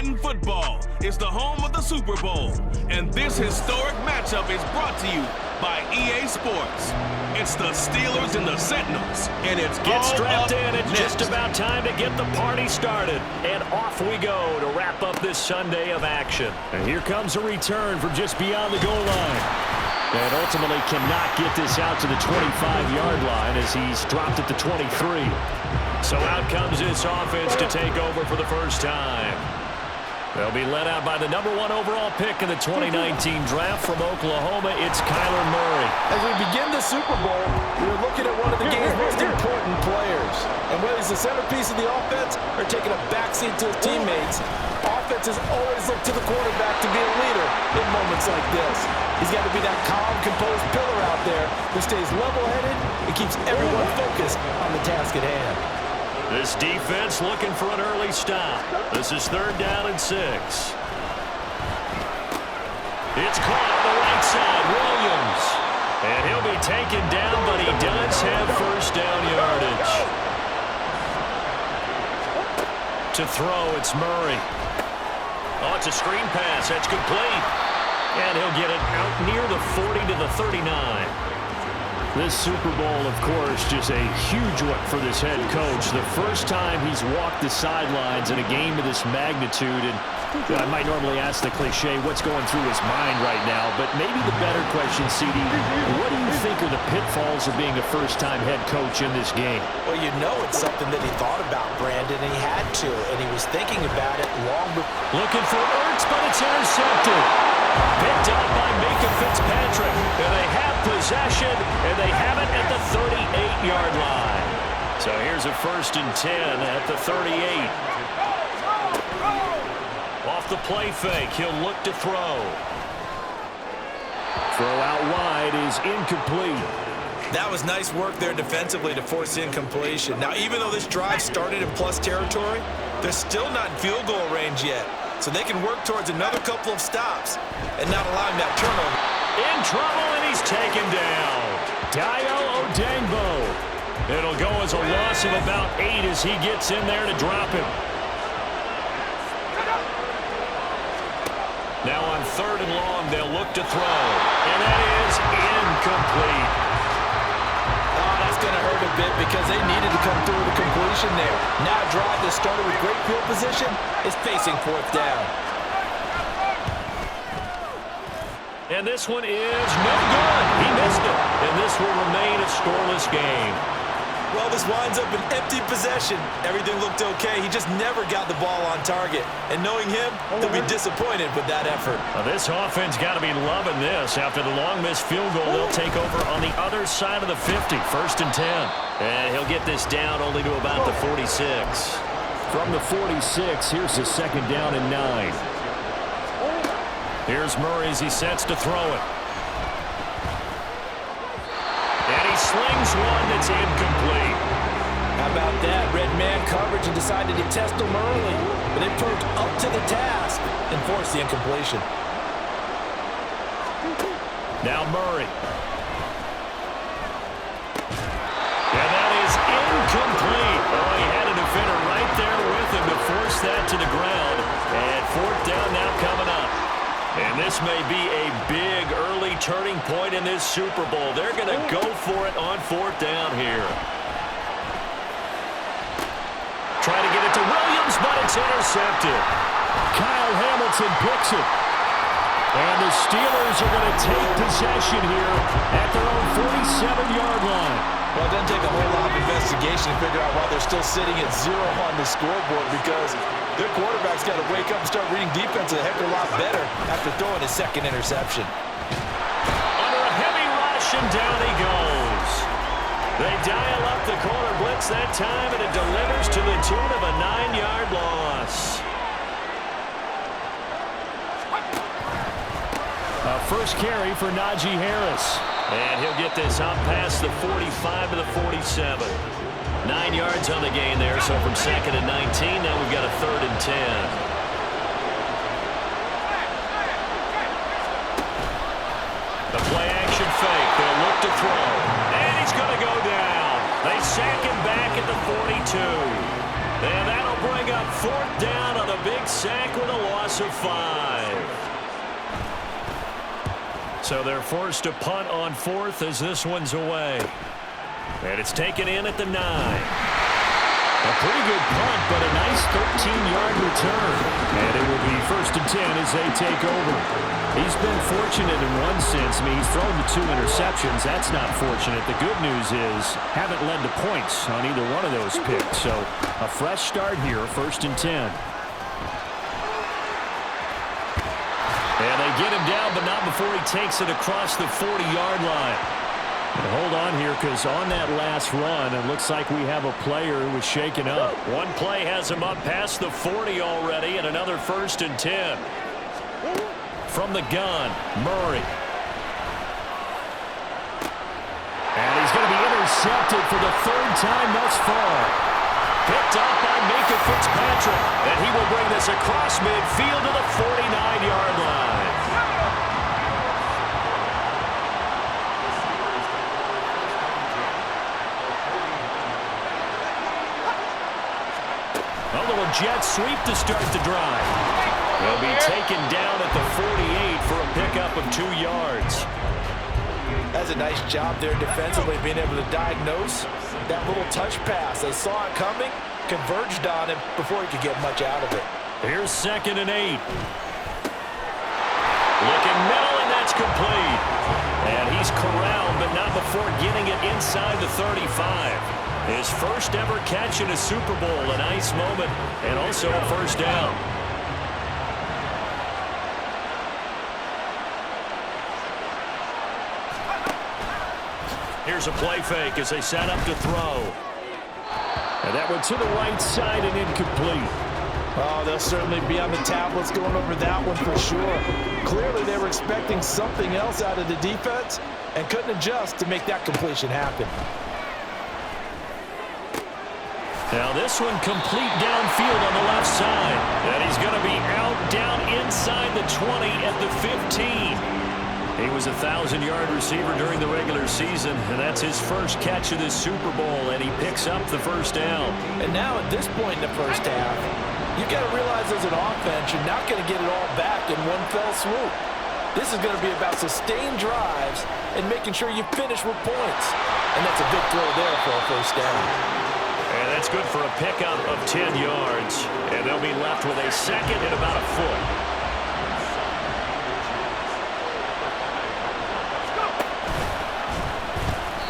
Madden football is the home of the Super Bowl, and this historic matchup is brought to you by EA Sports. It's the Steelers and the Sentinels, and it's Get strapped in. It's next. just about time to get the party started. And off we go to wrap up this Sunday of action. And here comes a return from just beyond the goal line. And ultimately cannot get this out to the 25-yard line as he's dropped at the 23. So out comes this offense to take over for the first time. They'll be led out by the #1 overall pick in the 2019 draft from Oklahoma. It's Kyler Murray. As we begin the Super Bowl, we're looking at one of the game's most important players. And whether he's the centerpiece of the offense or taking a backseat to his teammates, offenses always look to the quarterback to be a leader in moments like this. He's got to be that calm, composed pillar out there who stays level-headed and keeps everyone focused on the task at hand. This defense looking for an early stop. This is 3rd down and 6. It's caught on the right side, Williams. And he'll be taken down, but he does have first down yardage. To throw, it's Murray. Oh, it's a screen pass. That's complete. And he'll get it out near the 40 to the 39. This Super Bowl, of course, just a huge one for this head coach. The first time he's walked the sidelines in a game of this magnitude. And I might normally ask the cliche, what's going through his mind right now? But maybe the better question, CD, what do you think are the pitfalls of being a first-time head coach in this game? Well, you know it's something that he thought about, Brandon, and he had to, and he was thinking about it long before. Looking for Ertz, but it's intercepted. Picked up by Micah Fitzpatrick. And they have possession, and they have it at the 38-yard line. So here's a 1st and 10 at the 38. Off the play fake, he'll look to throw. Throw out wide is incomplete. That was nice work there defensively to force incompletion. Now, even though this drive started in plus territory, they're still not in field goal range yet. So they can work towards another couple of stops and not allowing that turnover. In trouble, and he's taken down. Dio Odengbo. It'll go as a loss of about 8 as he gets in there to drop him. Now on 3rd and long, they'll look to throw. And that is incomplete. Oh, that's going to hurt a bit because they needed to come through the completion there. Now a drive that started with great field position is facing 4th down. And this one is no good. He missed it. And this will remain a scoreless game. Well, this winds up an empty possession. Everything looked okay. He just never got the ball on target. And knowing him, they'll be disappointed with that effort. Well, this offense got to be loving this. After the long missed field goal, they'll take over on the other side of the 50, 1st and 10. And he'll get this down only to about the 46. From the 46, here's the 2nd down and 9. Here's Murray as he sets to throw it. And he slings one that's incomplete. How about that? Red man coverage and decided to test him early. But they proved up to the task and forced the incompletion. Now Murray. And that is incomplete. Oh, he had a defender right there with him to force that to the ground. And 4th down now coming up. And this may be a big early turning point in this Super Bowl. They're going to go for it on 4th down here. Try to get it to Williams, but it's intercepted. Kyle Hamilton picks it. And the Steelers are going to take possession here at their own 47-yard line. Well, it doesn't take a whole lot of investigation to figure out why they're still sitting at 0 on the scoreboard, because their quarterback's got to wake up and start reading defense a heck of a lot better after throwing his 2nd interception. Under a heavy rush, and down he goes. They dial up the corner blitz that time, and it delivers to the tune of a 9-yard loss. A first carry for Najee Harris. And he'll get this out past the 45 to the 47. 9 yards on the gain there, so from 2nd and 19, now we've got a 3rd and 10. The play action fake. They'll look to throw. And he's going to go down. They sack him back at the 42. And that'll bring up 4th down on a big sack with a loss of 5. So they're forced to punt on 4th as this one's away. And it's taken in at the 9. A pretty good punt, but a nice 13-yard return. And it will be 1st and 10 as they take over. He's been fortunate in one sense. I mean, he's thrown the 2 interceptions. That's not fortunate. The good news is haven't led to points on either one of those picks. So a fresh start here, 1st and 10. And they get him down, but not before he takes it across the 40-yard line. And hold on here, because on that last run, it looks like we have a player who was shaken up. One play has him up past the 40 already, and another 1st and 10. From the gun, Murray. And he's going to be intercepted for the 3rd time thus far. Picked up by Mika Fitzpatrick, and he will bring this across midfield to the 49-yard line. A little jet sweep to start the drive. He'll be taken down at the 48 for a pickup of 2 yards. That's a nice job there defensively, being able to diagnose that little touch pass. They saw it coming, converged on him before he could get much out of it. Here's 2nd and 8. Looking middle, and that's complete. And he's corralled, but not before getting it inside the 35. His first ever catch in a Super Bowl, a nice moment, and also a 1st down. Here's a play fake as they set up to throw. And that one to the right side and incomplete. Oh, they'll certainly be on the tablets going over that one for sure. Clearly they were expecting something else out of the defense and couldn't adjust to make that completion happen. Now this one complete downfield on the left side. And he's going to be out down inside the 20 at the 15. He was a 1,000-yard receiver during the regular season, and that's his first catch of this Super Bowl, and he picks up the 1st down. And now at this point in the first half, you've got to realize as an offense, you're not going to get it all back in one fell swoop. This is going to be about sustained drives and making sure you finish with points. And that's a big throw there for a 1st down. And that's good for a pickup of 10 yards, and they'll be left with a 2nd and about a foot.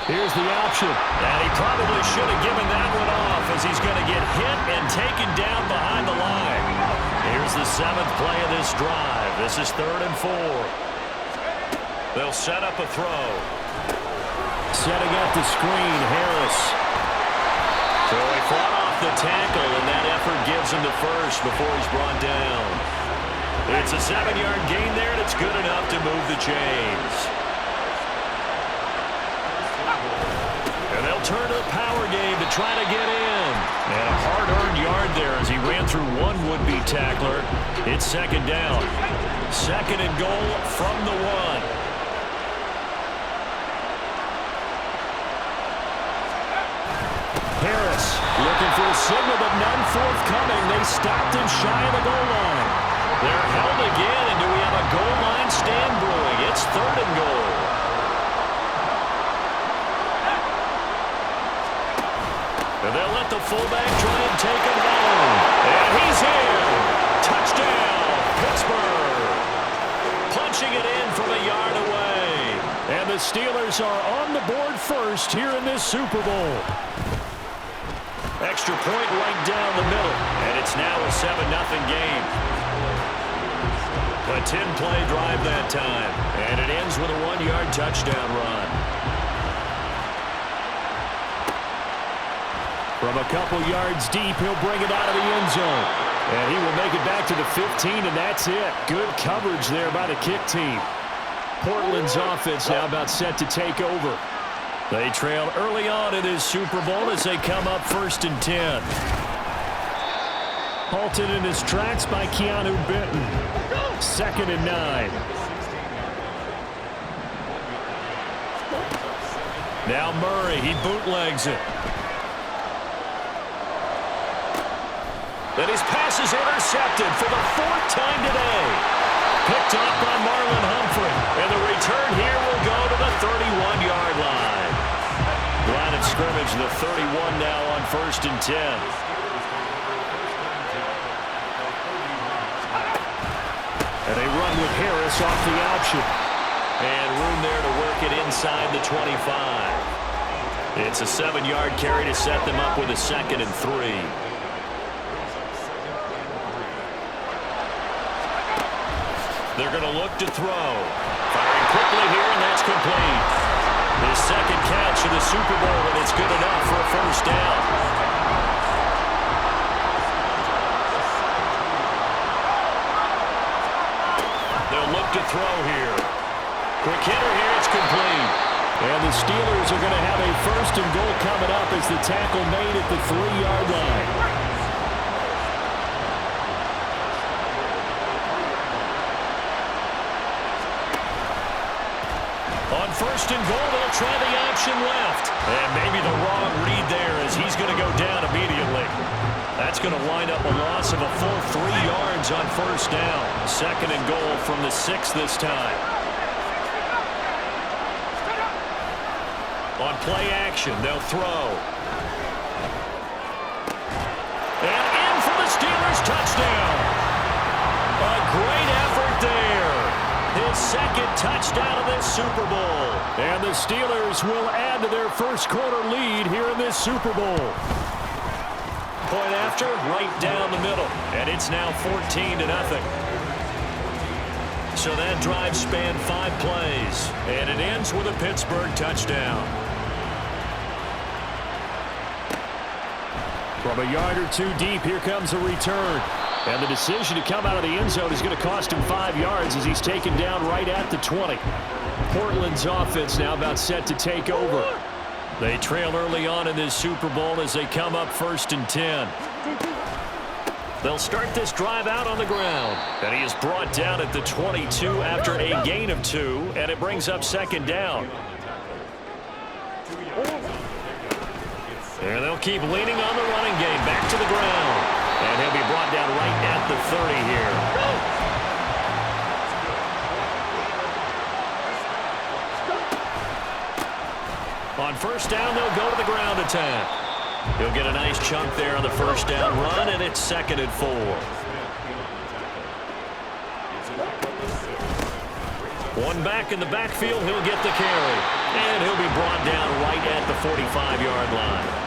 Here's the option. And he probably should have given that one off as he's going to get hit and taken down behind the line. Here's the 7th play of this drive. This is 3rd and 4. They'll set up a throw. Setting up the screen, Harris. So he fought off the tackle, and that effort gives him the 1st before he's brought down. It's a 7-yard gain there, and it's good enough to move the chains. And they'll turn to the power game to try to get in. And a hard-earned yard there as he ran through one would-be tackler. It's 2nd down. 2nd and goal from the 1. Harris looking for a signal, but none forthcoming. They stopped him shy of the goal line. They're held again, and do we have a goal line stand brewing? It's 3rd and goal. And they'll let the fullback try and take him home. And he's in. Touchdown, Pittsburgh. Punching it in from a yard away. And the Steelers are on the board first here in this Super Bowl. Extra point right down the middle. And it's now a 7-0 game. A 10-play drive that time. And it ends with a 1-yard touchdown run. From a couple yards deep, he'll bring it out of the end zone. And he will make it back to the 15, and that's it. Good coverage there by the kick team. Portland's offense now about set to take over. They trail early on in this Super Bowl as they come up 1st and 10. Halted in his tracks by Keanu Benton. 2nd and 9. Now Murray, he bootlegs it. And his pass is intercepted for the 4th time today. Picked up by Marlon Humphrey. And the return here will go to the 31-yard line. Line of scrimmage, the 31 now on 1st and 10. And they run with Harris off the option. And room there to work it inside the 25. It's a 7-yard carry to set them up with a 2nd and 3. They're going to look to throw. Firing quickly here, and that's complete. His 2nd catch of the Super Bowl, and it's good enough for a 1st down. They'll look to throw here. Quick hitter here, it's complete. And the Steelers are going to have a 1st and goal coming up as the tackle made at the 3-yard line. On 1st and goal, they'll try the option left. And maybe the wrong read there as he's going to go down immediately. That's going to wind up a loss of a full 3 yards on 1st down. 2nd and goal from the 6 this time. On play action, they'll throw. And in for the Steelers touchdown. A great effort there. His 2nd touchdown of this Super Bowl. And the Steelers will add to their 1st quarter lead here in this Super Bowl. Point after, right down the middle. And it's now 14-0. So that drive spanned 5 plays. And it ends with a Pittsburgh touchdown. From a yard or 2 deep, here comes a return. And the decision to come out of the end zone is going to cost him 5 yards as he's taken down right at the 20. Portland's offense now about set to take over. They trail early on in this Super Bowl as they come up 1st and 10. They'll start this drive out on the ground. And he is brought down at the 22 after a gain of 2, and it brings up 2nd down. And they'll keep leaning on the running game back to the ground. And he'll be brought down right at the 30 here. On 1st down, they'll go to the ground attack. He'll get a nice chunk there on the 1st down run, and it's 2nd and 4. One back in the backfield, he'll get the carry. And he'll be brought down right at the 45-yard line.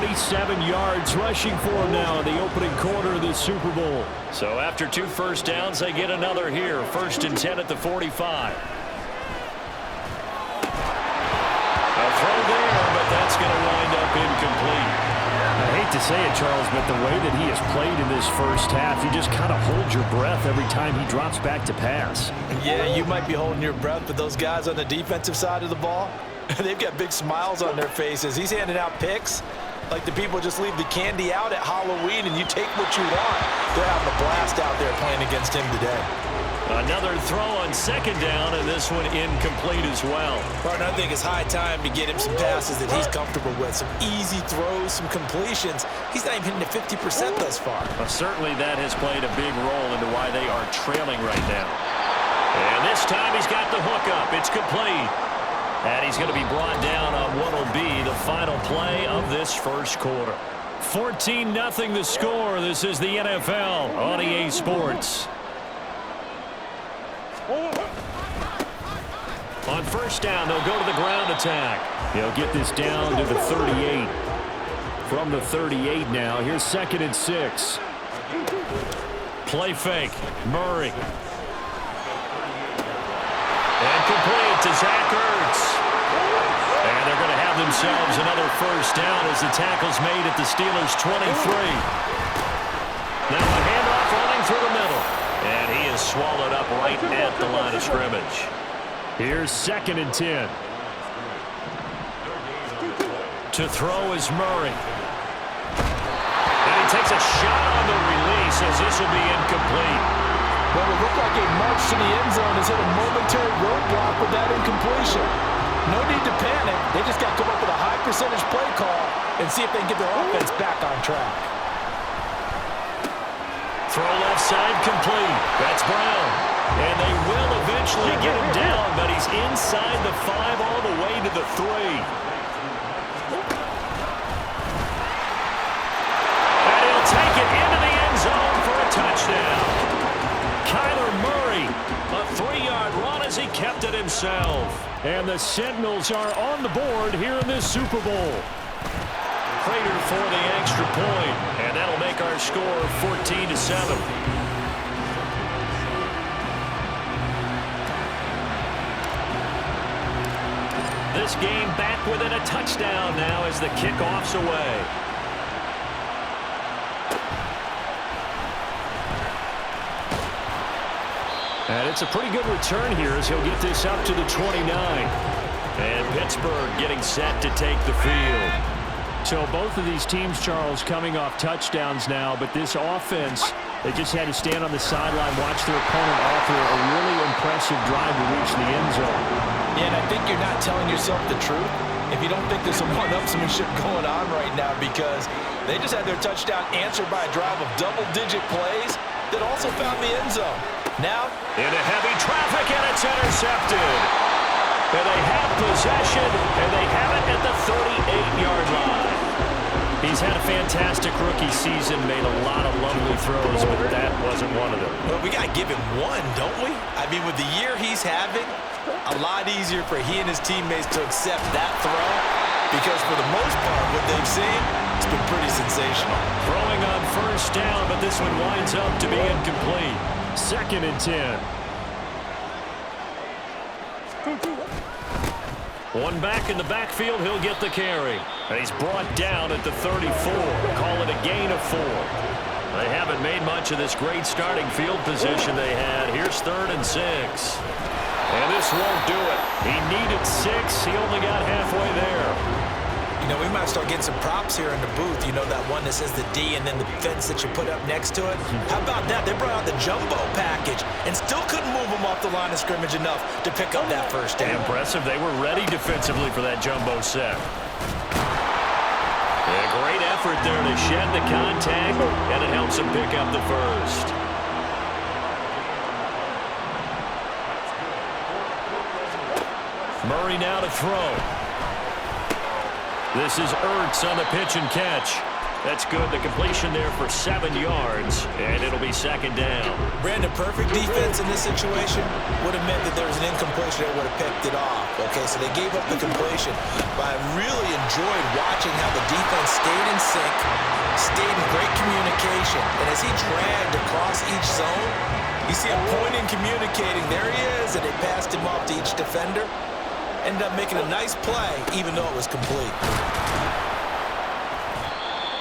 47 yards rushing for him now in the opening quarter of this Super Bowl. So after 2 1st downs, they get another here. 1st and 10 at the 45. A throw there, but that's going to wind up incomplete. I hate to say it, Charles, but the way that he has played in this 1st half, you just kind of hold your breath every time he drops back to pass. Yeah, you might be holding your breath, but those guys on the defensive side of the ball, they've got big smiles on their faces. He's handing out picks like the people just leave the candy out at Halloween and you take what you want. They're having a blast out there playing against him today. Another throw on 2nd down, and this one incomplete as well. Partner, I think it's high time to get him some passes that he's comfortable with. Some easy throws, some completions. He's not even hitting the 50% thus far. Well, certainly that has played a big role into why they are trailing right now. And this time he's got the hook up. It's complete. And he's going to be brought down on what will be the final play of this 1st quarter. 14-0 the score. This is the NFL on EA Sports. On 1st down, they'll go to the ground attack. They'll get this down to the 38. From the 38 now, here's 2nd and 6. Play fake, Murray. And complete to Zach Ertz. And they're going to have themselves another 1st down as the tackle's made at the Steelers' 23. Now a handoff running through the middle. And he is swallowed up right at the line of scrimmage. Here's 2nd and 10. To throw is Murray. And he takes a shot on the release as this will be incomplete. Well, it looked like a march to the end zone has hit a momentary roadblock with that incompletion. No need to panic. They just got to come up with a high percentage play call and see if they can get their offense back on track. Throw left side complete. That's Brown. And they will eventually get him down, but he's inside the 5 all the way to the 3. And he'll take it into the end zone for a touchdown. Kyler Murray, a 3-yard run as he kept it himself. And the Sentinels are on the board here in this Super Bowl. Prater for the extra point, and that'll make our score 14-7. This game back within a touchdown now as the kickoff's away. And it's a pretty good return here as he'll get this up to the 29. And Pittsburgh getting set to take the field. So both of these teams, Charles, coming off touchdowns now, but this offense, they just had to stand on the sideline, watch their opponent offer a really impressive drive to reach the end zone. Yeah, and I think you're not telling yourself the truth if you don't think there's some one-upsmanship going on right now, because they just had their touchdown answered by a drive of double-digit plays that also found the end zone. Now, into heavy traffic, and it's intercepted. And they have possession, and they have it at the 38-yard line. He's had a fantastic rookie season, made a lot of lovely throws, but that wasn't one of them. Well, we got to give him one, don't we? I mean, with the year he's having, a lot easier for he and his teammates to accept that throw, because for the most part, what they've seen, it's been pretty sensational. Throwing on first down, but this one winds up to be incomplete. 2nd and 10. One back in the backfield, he'll get the carry. And he's brought down at the 34. Call it a gain of 4. They haven't made much of this great starting field position they had. Here's 3rd and 6. And this won't do it. He needed 6. He only got halfway there. You know, we might start getting some props here in the booth. You know, that one that says the D and then the fence that you put up next to it. How about that? They brought out the jumbo package and still couldn't move them off the line of scrimmage enough to pick up that first down. Impressive. They were ready defensively for that jumbo set. A great effort there to shed the contact, and it helps him pick up the first. Murray now to throw. This is Ertz on the pitch and catch. That's good. The completion there for 7 yards, and it'll be 2nd down. Brandon, perfect defense in this situation would have meant that there was an incompletion that would have picked it off. Okay, so they gave up the completion, but I really enjoyed watching how the defense stayed in sync, stayed in great communication, and as he dragged across each zone, you see him pointing, communicating. There he is, and they passed him off to each defender. Ended up making a nice play, even though it was complete.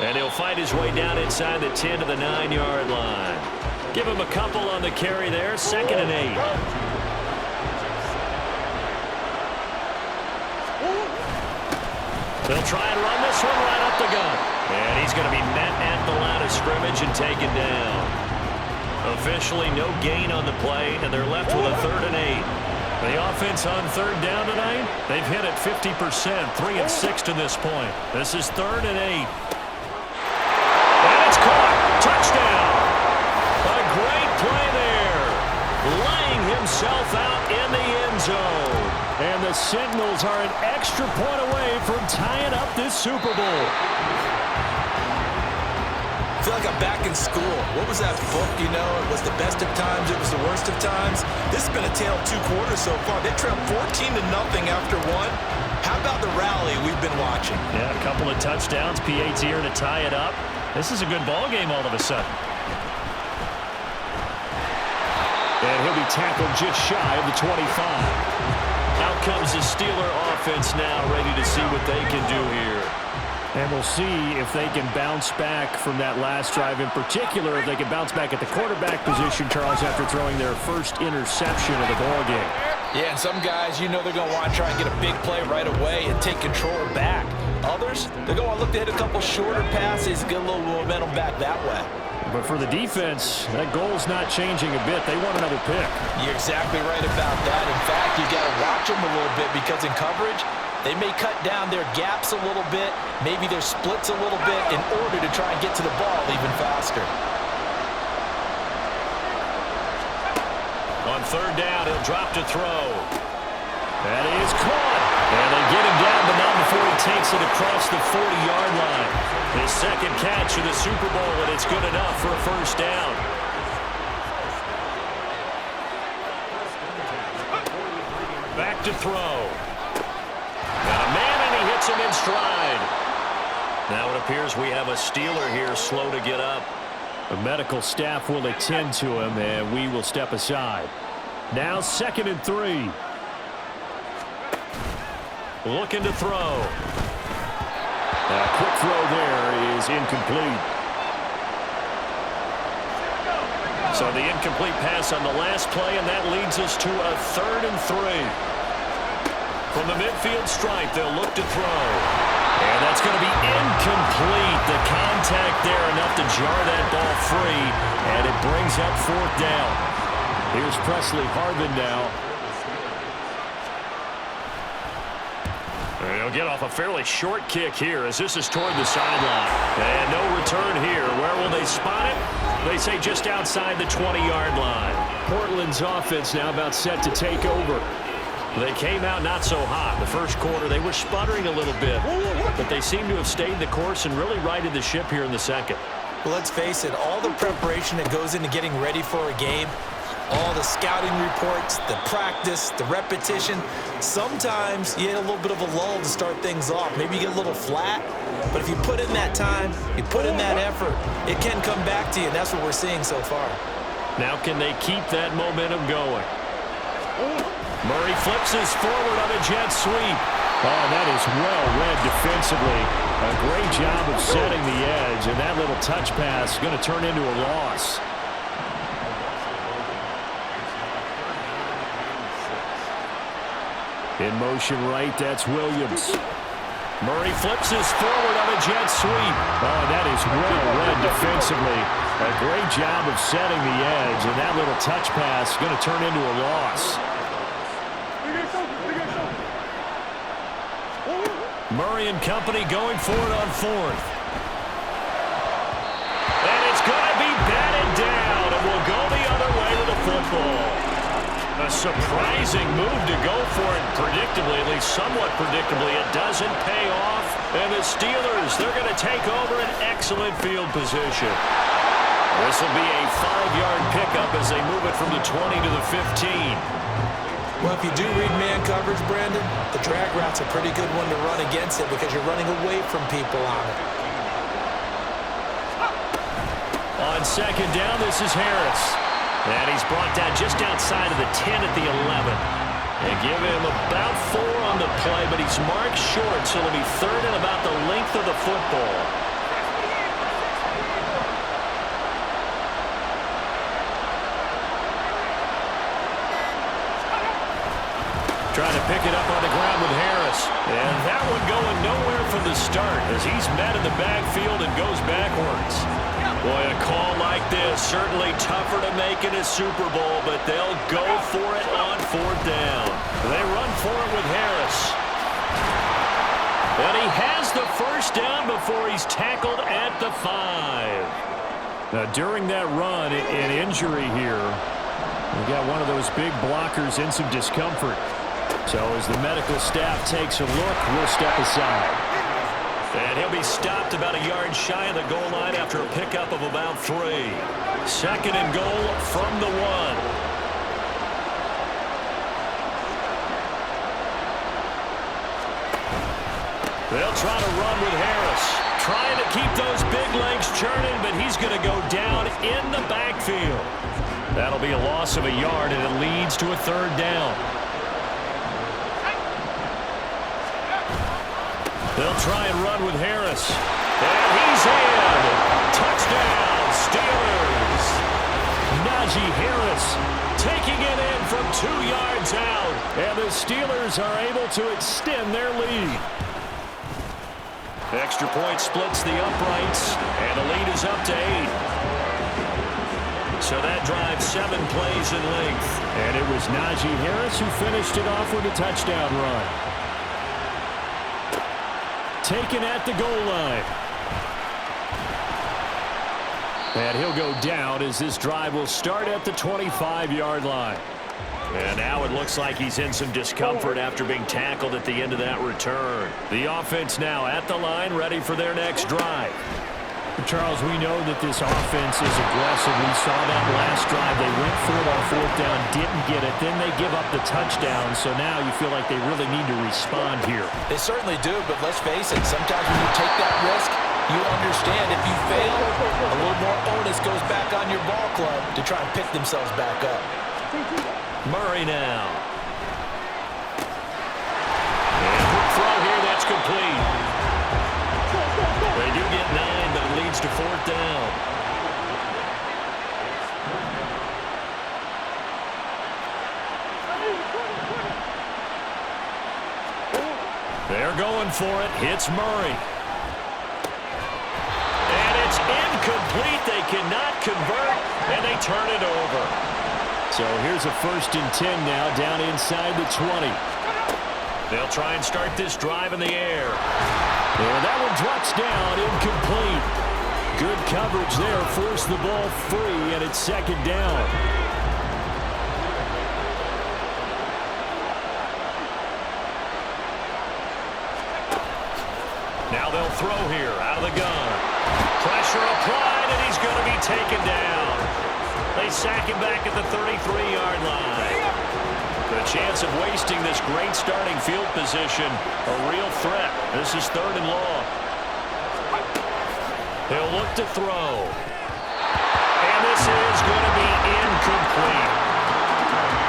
And he'll fight his way down inside the 10 to the 9-yard line. Give him a couple on the carry there. 2nd and 8. They'll try and run this one right up the gut. And he's going to be met at the line of scrimmage and taken down. Officially no gain on the play, and they're left with a 3rd and 8. The offense on 3rd down tonight, they've hit it 50%, 3 and 6 to this point. This is 3rd and 8. And it's caught. Touchdown. A great play there. Laying himself out in the end zone. And the Sentinels are an extra point away from tying up this Super Bowl. I feel like I'm back in school. What was that book, you know? It was the best of times, it was the worst of times. This has been a tale of 2 quarters so far. They trailed 14-0 after 1. How about the rally we've been watching? Yeah, a couple of touchdowns, PAT here to tie it up. This is a good ball game all of a sudden. And he'll be tackled just shy of the 25. Out comes the Steeler offense now, ready to see what they can do here. And we'll see if they can bounce back from that last drive, in particular, if they can bounce back at the quarterback position, Charles, after throwing their first interception of the ballgame. Yeah, and some guys, you know they're going to want to try and get a big play right away and take control back. Others, they're going to look to hit a couple shorter passes, get a little momentum back that way. But for the defense, that goal's not changing a bit. They want another pick. You're exactly right about that. In fact, you got to watch them a little bit, because in coverage, they may cut down their gaps a little bit, maybe their splits a little bit, in order to try and get to the ball even faster. third down. He'll drop to throw. That is caught. And they get him down, but not before he takes it across the 40-yard line. His second catch of the Super Bowl, and it's good enough for a first down. Back to throw. Got a man, and he hits him in stride. Now it appears we have a Steeler here slow to get up. The medical staff will attend to him, and we will step aside. Now 2nd and 3. Looking to throw. A quick throw there is incomplete. So the incomplete pass on the last play, and that leads us to a 3rd and 3. From the midfield stripe, they'll look to throw. And that's going to be incomplete. The contact there enough to jar that ball free, and it brings up 4th down. Here's Presley Harvin now. He'll get off a fairly short kick here as this is toward the sideline. And no return here. Where will they spot it? They say just outside the 20-yard line. Portland's offense now about set to take over. They came out not so hot. The first quarter, they were sputtering a little bit, but they seem to have stayed the course and really righted the ship here in the second. Well, let's face it, all the preparation that goes into getting ready for a game, all the scouting reports, the practice, the repetition, sometimes you get a little bit of a lull to start things off. Maybe you get a little flat, but if you put in that time, you put in that effort, it can come back to you, and that's what we're seeing so far. Now can they keep that momentum going? Murray flips his forward on a jet sweep. Oh, that is well read defensively. A great job of setting the edge, and that little touch pass is going to turn into a loss. In motion right, that's Williams. Murray flips his forward on a jet sweep. Oh, that is well read defensively. A great job of setting the edge, and that little touch pass is going to turn into a loss. Murray and company going for it on 4th. And it's going to be batted down, and we'll go the other way with the football. A surprising move to go for it predictably, at least somewhat predictably. It doesn't pay off, and the Steelers, they're going to take over an excellent field position. This will be a 5-yard pickup as they move it from the 20 to the 15. Well, if you do read man coverage, Brandon, the drag route's a pretty good one to run against it because you're running away from people on it. On 2nd down, this is Harris. And he's brought down just outside of the 10 at the 11. They give him about 4 on the play, but he's marked short, so it'll be 3rd and about the length of the football. Trying to pick it up on the ground with Harris. And that one going nowhere from the start as he's met in the backfield and goes backwards. Boy, a call like this, certainly tougher to make in a Super Bowl, but they'll go for it on 4th down. They run for it with Harris. And he has the first down before he's tackled at the 5. Now, during that run, an injury here. We got one of those big blockers in some discomfort. So as the medical staff takes a look, we'll step aside. And he'll be stopped about a yard shy of the goal line after a pickup of about 3. 2nd and goal from the 1. They'll try to run with Harris. Trying to keep those big legs churning, but he's going to go down in the backfield. That'll be a loss of a yard, and it leads to a 3rd down. They'll try and run with Harris. And he's in. Touchdown, Steelers. Najee Harris taking it in from 2 yards out. And the Steelers are able to extend their lead. Extra point splits the uprights, and the lead is up to 8. So that drives 7 plays in length. And it was Najee Harris who finished it off with a touchdown run. Taken at the goal line. And he'll go down as this drive will start at the 25-yard line. And now it looks like he's in some discomfort after being tackled at the end of that return. The offense now at the line, ready for their next drive. Charles, we know that this offense is aggressive. We saw that last drive. They went for it on fourth down, didn't get it. Then they give up the touchdown. So now you feel like they really need to respond here. They certainly do, but let's face it, sometimes when you take that risk, you understand if you fail, a little more onus goes back on your ball club to try and pick themselves back up. Murray now. And quick throw here, that's complete. They do get 9, but it leads to fourth down. They're going for it. Hits Murray. And it's incomplete. They cannot convert, and they turn it over. So here's a 1st and 10 now, down inside the 20. They'll try and start this drive in the air. And that one drops down, incomplete. Good coverage there, forced the ball free, and it's 2nd down. Now they'll throw here, out of the gun. Pressure applied, and he's going to be taken down. They sack him back at the 33-yard line. The chance of wasting this great starting field position, a real threat. This is 3rd and long. He'll look to throw. And this is going to be incomplete.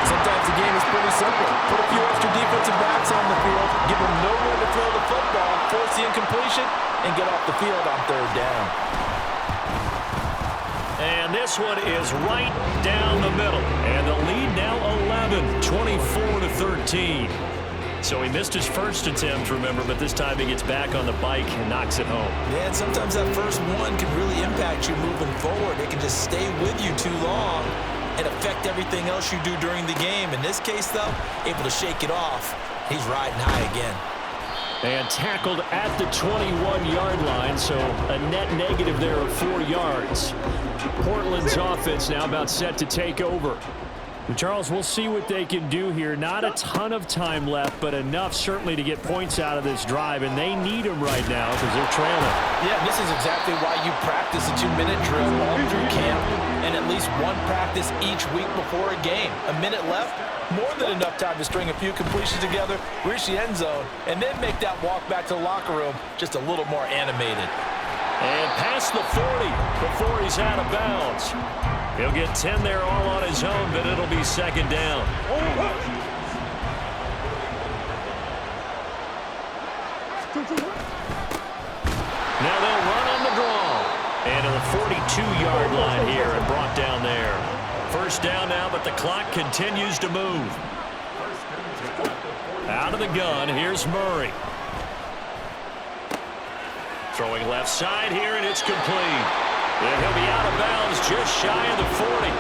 Sometimes the game is pretty simple. Put a few extra defensive backs on the field, give them nowhere to throw the football, force the incompletion, and get off the field on 3rd down. And this one is right down the middle. And the lead now 11, 24-13. So he missed his first attempt, remember, but this time he gets back on the bike and knocks it home. Yeah, and sometimes that first one can really impact you moving forward. It can just stay with you too long and affect everything else you do during the game. In this case, though, able to shake it off. He's riding high again. And tackled at the 21-yard line, so a net negative there of 4 yards. Portland's offense now about set to take over. And Charles, we'll see what they can do here. Not a ton of time left, but enough certainly to get points out of this drive, and they need them right now because they're trailing. Yeah, this is exactly why you practice a 2-minute drill all through camp and at least one practice each week before a game. A minute left, more than enough time to string a few completions together, reach the end zone, and then make that walk back to the locker room just a little more animated. And past the 40 before he's out of bounds. He'll get 10 there all on his own, but it'll be 2nd down. Now they'll run on the draw. And to the 42-yard line here and brought down there. 1st down now, but the clock continues to move. Out of the gun, here's Murray. Throwing left side here, and it's complete. And he'll be out of bounds just shy of the 40.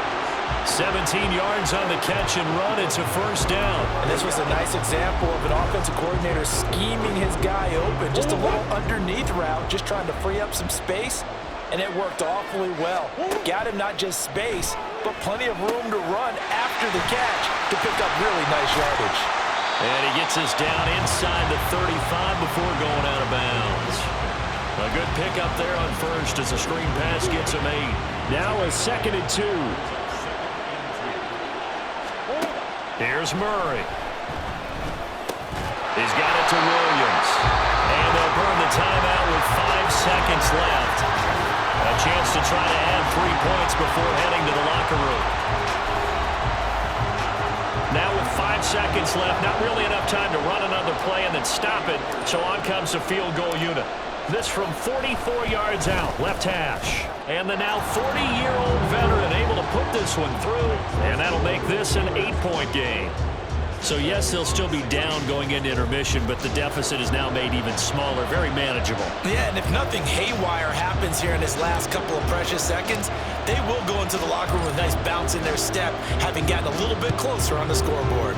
17 yards on the catch and run. It's a 1st down. And this was a nice example of an offensive coordinator scheming his guy open. Just a little underneath route, just trying to free up some space. And it worked awfully well. Got him not just space, but plenty of room to run after the catch to pick up really nice yardage. And he gets us down inside the 35 before going out of bounds. A good pickup there on 1st as a screen pass gets him 8. Now a 2nd and 2. Here's Murray. He's got it to Williams. And they'll burn the timeout with 5 seconds left. A chance to try to add 3 points before heading to the locker room. Now with 5 seconds left, not really enough time to run another play and then stop it. So on comes the field goal unit. This from 44 yards out, left hash. And the now 40-year-old veteran able to put this one through. And that'll make this an 8-point game. So yes, they'll still be down going into intermission, but the deficit is now made even smaller, very manageable. Yeah, and if nothing haywire happens here in his last couple of precious seconds, they will go into the locker room with a nice bounce in their step, having gotten a little bit closer on the scoreboard.